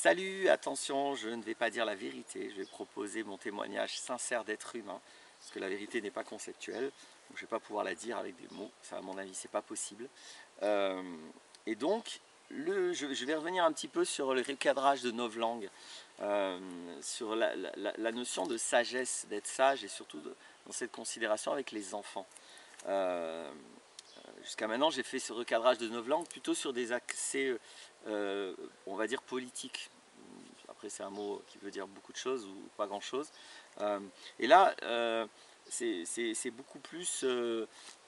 Salut, attention, je ne vais pas dire la vérité, je vais proposer mon témoignage sincère d'être humain, parce que la vérité n'est pas conceptuelle, donc je ne vais pas pouvoir la dire avec des mots, ça à mon avis c'est pas possible. Euh, et donc, je vais revenir un petit peu sur le recadrage de novlangue, sur la notion de sagesse, d'être sage, et surtout dans cette considération avec les enfants. Euh, Jusqu'à maintenant, j'ai fait ce recadrage de novlangue plutôt sur des accès, on va dire, politiques. Après, c'est un mot qui veut dire beaucoup de choses ou pas grand-chose. Et là, c'est beaucoup plus...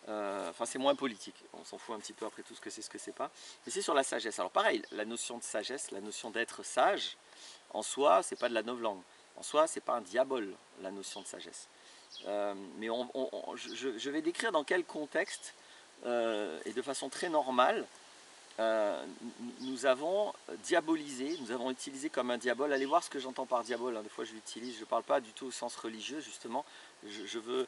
enfin, c'est moins politique. On s'en fout un petit peu après tout ce que c'est pas. Mais c'est sur la sagesse. Alors pareil, la notion de sagesse, la notion d'être sage, en soi, c'est pas de la novlangue. En soi, c'est pas un diabole, la notion de sagesse. Mais je vais décrire dans quel contexte et de façon très normale, nous avons diabolisé, nous avons utilisé comme un diabole. Allez voir ce que j'entends par diabole, hein. Des fois je l'utilise, je ne parle pas du tout au sens religieux justement. Je veux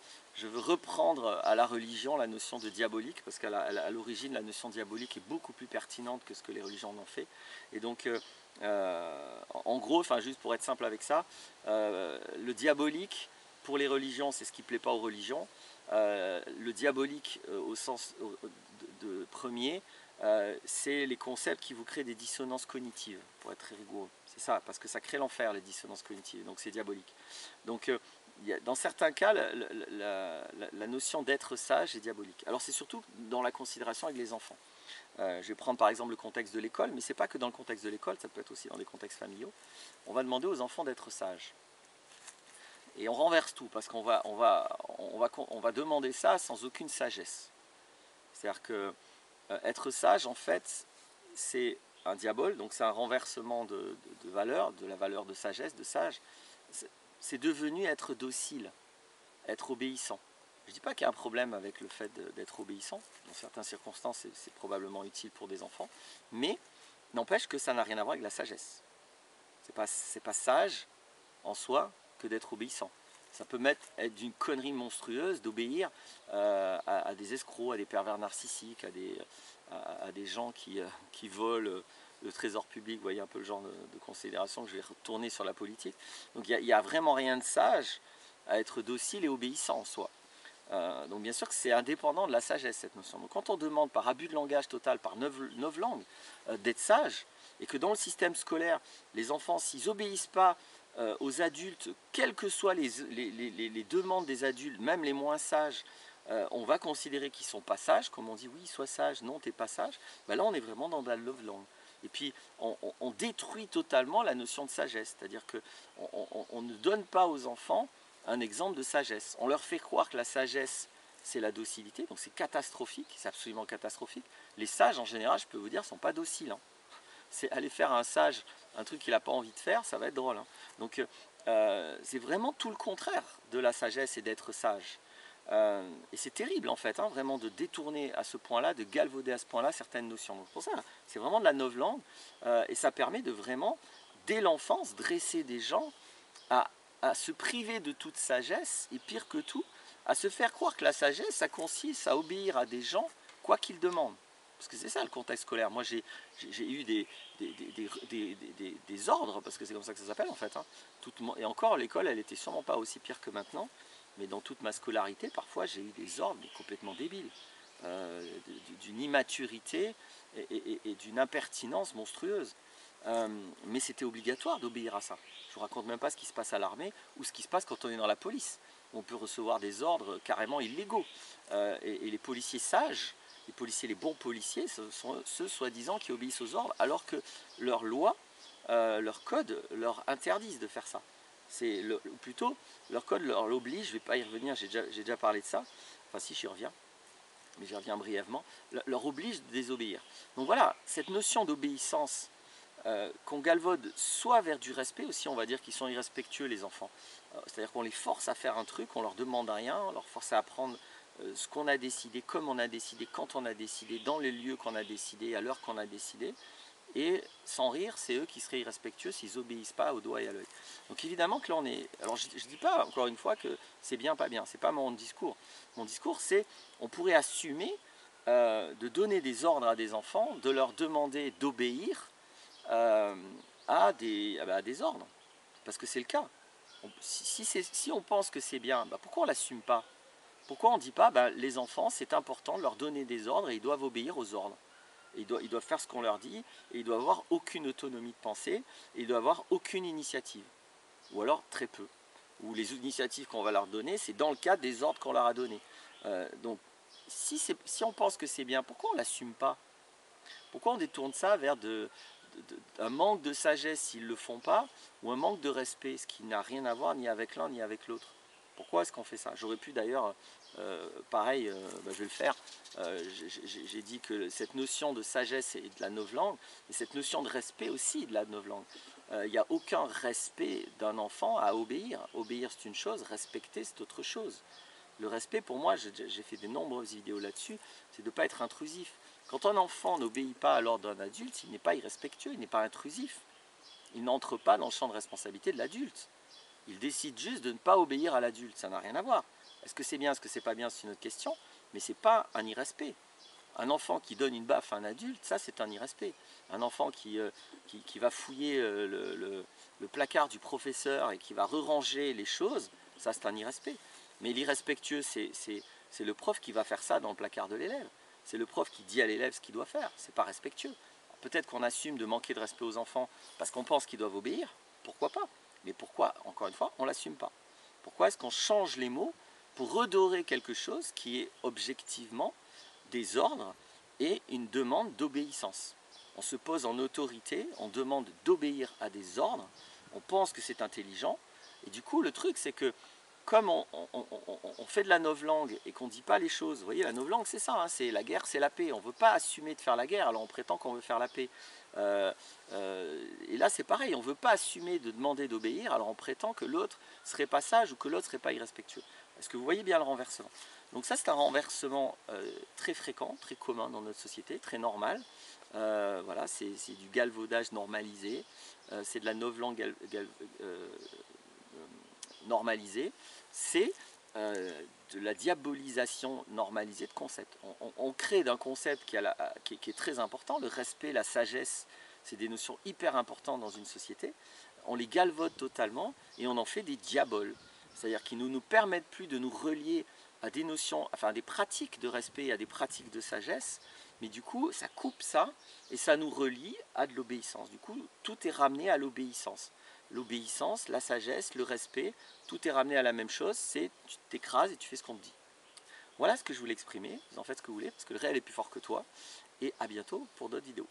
reprendre à la religion la notion de diabolique, parce qu'à l'origine la notion diabolique est beaucoup plus pertinente que ce que les religions en ont fait. Et donc en gros, enfin juste pour être simple avec ça, le diabolique pour les religions c'est ce qui ne plaît pas aux religions. Le diabolique au sens premier, c'est les concepts qui vous créent des dissonances cognitives, pour être très rigoureux. C'est ça, parce que ça crée l'enfer, les dissonances cognitives, donc c'est diabolique. Donc, dans certains cas, la notion d'être sage est diabolique. Alors c'est surtout dans la considération avec les enfants. Je vais prendre par exemple le contexte de l'école, mais ce n'est pas que dans le contexte de l'école, ça peut être aussi dans des contextes familiaux. On va demander aux enfants d'être sages. Et on renverse tout, parce qu'on va demander ça sans aucune sagesse. C'est-à-dire que être sage, en fait, c'est un diabole, donc c'est un renversement de valeur, de la valeur de sagesse, de sage. C'est devenu être docile, être obéissant. Je ne dis pas qu'il y a un problème avec le fait d'être obéissant. Dans certaines circonstances, c'est probablement utile pour des enfants. Mais n'empêche que ça n'a rien à voir avec la sagesse. C'est pas sage en soi que d'être obéissant. Ça peut être d'une connerie monstrueuse d'obéir à des escrocs, à des pervers narcissiques, à des gens qui volent le trésor public. Vous voyez un peu le genre de considération que je vais retourner sur la politique. Donc il n'y a vraiment rien de sage à être docile et obéissant en soi. Donc bien sûr que c'est indépendant de la sagesse cette notion. Donc quand on demande par abus de langage total, par novlangue, d'être sage, et que dans le système scolaire, les enfants, s'ils n'obéissent pas aux adultes, quelles que soient les demandes des adultes, même les moins sages, on va considérer qu'ils ne sont pas sages, comme on dit oui, sois sage, non, tu n'es pas sage, ben là on est vraiment dans de la novlangue. Et puis on détruit totalement la notion de sagesse, c'est-à-dire qu'on ne donne pas aux enfants un exemple de sagesse. On leur fait croire que la sagesse, c'est la docilité, donc c'est catastrophique, c'est absolument catastrophique. Les sages, en général, je peux vous dire, ne sont pas dociles. Hein. C'est aller faire un sage un truc qu'il n'a pas envie de faire, ça va être drôle. Hein. Donc c'est vraiment tout le contraire de la sagesse et d'être sage. Et c'est terrible en fait, hein, vraiment de détourner à ce point-là, de galvauder à ce point-là certaines notions. Donc pour ça, c'est vraiment de la novlangue et ça permet de vraiment, dès l'enfance, dresser des gens à se priver de toute sagesse et pire que tout, à se faire croire que la sagesse, ça consiste à obéir à des gens quoi qu'ils demandent. Parce que c'est ça le contexte scolaire. Moi j'ai eu des ordres, parce que c'est comme ça que ça s'appelle en fait. Hein. Et encore, l'école, elle était sûrement pas aussi pire que maintenant, mais dans toute ma scolarité, parfois j'ai eu des ordres complètement débiles, d'une immaturité et d'une impertinence monstrueuse. Mais c'était obligatoire d'obéir à ça. Je ne vous raconte même pas ce qui se passe à l'armée ou ce qui se passe quand on est dans la police. On peut recevoir des ordres carrément illégaux. Et les policiers sages, les policiers, les bons policiers, ce sont ceux soi-disant qui obéissent aux ordres, alors que leurs lois, leur code leur interdisent de faire ça. Ou plutôt, leur code leur l'oblige, je ne vais pas y revenir, j'ai déjà parlé de ça, enfin si j'y reviens, mais j'y reviens brièvement, leur oblige de désobéir. Donc voilà, cette notion d'obéissance qu'on galvaude soit vers du respect aussi, on va dire qu'ils sont irrespectueux les enfants. C'est-à-dire qu'on les force à faire un truc, on leur demande rien, on leur force à apprendre ce qu'on a décidé, comme on a décidé, quand on a décidé, dans les lieux qu'on a décidé, à l'heure qu'on a décidé. Et sans rire, c'est eux qui seraient irrespectueux s'ils n'obéissent pas au doigt et à l'œil. Donc évidemment que là on est... Alors je ne dis pas encore une fois que c'est bien, pas bien, c'est pas mon discours. Mon discours c'est, on pourrait assumer de donner des ordres à des enfants, de leur demander d'obéir à des ordres. Parce que c'est le cas. Si on pense que c'est bien, pourquoi on ne l'assume pas? Pourquoi on ne dit pas, les enfants, c'est important de leur donner des ordres et ils doivent obéir aux ordres. Ils doivent faire ce qu'on leur dit et ils doivent avoir aucune autonomie de pensée et ils doivent avoir aucune initiative. Ou alors très peu. Ou les initiatives qu'on va leur donner, c'est dans le cadre des ordres qu'on leur a donnés. Donc, si on pense que c'est bien, pourquoi on ne l'assume pas? Pourquoi on détourne ça vers un manque de sagesse s'ils ne le font pas, ou un manque de respect, ce qui n'a rien à voir ni avec l'un ni avec l'autre? Pourquoi est-ce qu'on fait ça? J'aurais pu d'ailleurs, pareil, je vais le faire, j'ai dit que cette notion de sagesse est de la novlangue, et cette notion de respect aussi est de la novlangue. Il n'y a aucun respect d'un enfant à obéir. Obéir c'est une chose, respecter c'est autre chose. Le respect, pour moi, j'ai fait de nombreuses vidéos là-dessus, c'est de ne pas être intrusif. Quand un enfant n'obéit pas à l'ordre d'un adulte, il n'est pas irrespectueux, il n'est pas intrusif. Il n'entre pas dans le champ de responsabilité de l'adulte. Il décide juste de ne pas obéir à l'adulte, ça n'a rien à voir. Est-ce que c'est bien, est-ce que c'est pas bien, c'est une autre question, mais ce n'est pas un irrespect. Un enfant qui donne une baffe à un adulte, ça c'est un irrespect. Un enfant qui va fouiller le placard du professeur et qui va re-ranger les choses, ça c'est un irrespect. Mais l'irrespectueux, c'est le prof qui va faire ça dans le placard de l'élève. C'est le prof qui dit à l'élève ce qu'il doit faire, c'est pas respectueux. Peut-être qu'on assume de manquer de respect aux enfants parce qu'on pense qu'ils doivent obéir, pourquoi pas? Mais pourquoi, encore une fois, on ne l'assume pas? Pourquoi est-ce qu'on change les mots pour redorer quelque chose qui est objectivement des ordres et une demande d'obéissance? On se pose en autorité, on demande d'obéir à des ordres, on pense que c'est intelligent, et du coup le truc c'est que comme on fait de la novlangue et qu'on ne dit pas les choses, vous voyez la novlangue c'est ça, hein, c'est la guerre c'est la paix, on ne veut pas assumer de faire la guerre alors on prétend qu'on veut faire la paix. Et là c'est pareil, on ne veut pas assumer de demander d'obéir alors on prétend que l'autre serait pas sage ou que l'autre serait pas irrespectueux. Est-ce que vous voyez bien le renversement? Donc ça c'est un renversement très fréquent, très commun dans notre société, très normal. Voilà, c'est du galvaudage normalisé, c'est de la novlangue normalisée, c'est de la diabolisation normalisée de concepts. On crée d'un concept qui est très important, le respect, la sagesse, c'est des notions hyper importantes dans une société, on les galvaude totalement et on en fait des diaboles, c'est-à-dire qu'ils ne nous permettent plus de nous relier à des notions, enfin à des pratiques de respect et à des pratiques de sagesse, mais du coup ça coupe ça et ça nous relie à de l'obéissance. Du coup tout est ramené à l'obéissance. L'obéissance, la sagesse, le respect, tout est ramené à la même chose, c'est tu t'écrases et tu fais ce qu'on te dit. Voilà ce que je voulais exprimer, vous en faites ce que vous voulez, parce que le réel est plus fort que toi, et à bientôt pour d'autres vidéos.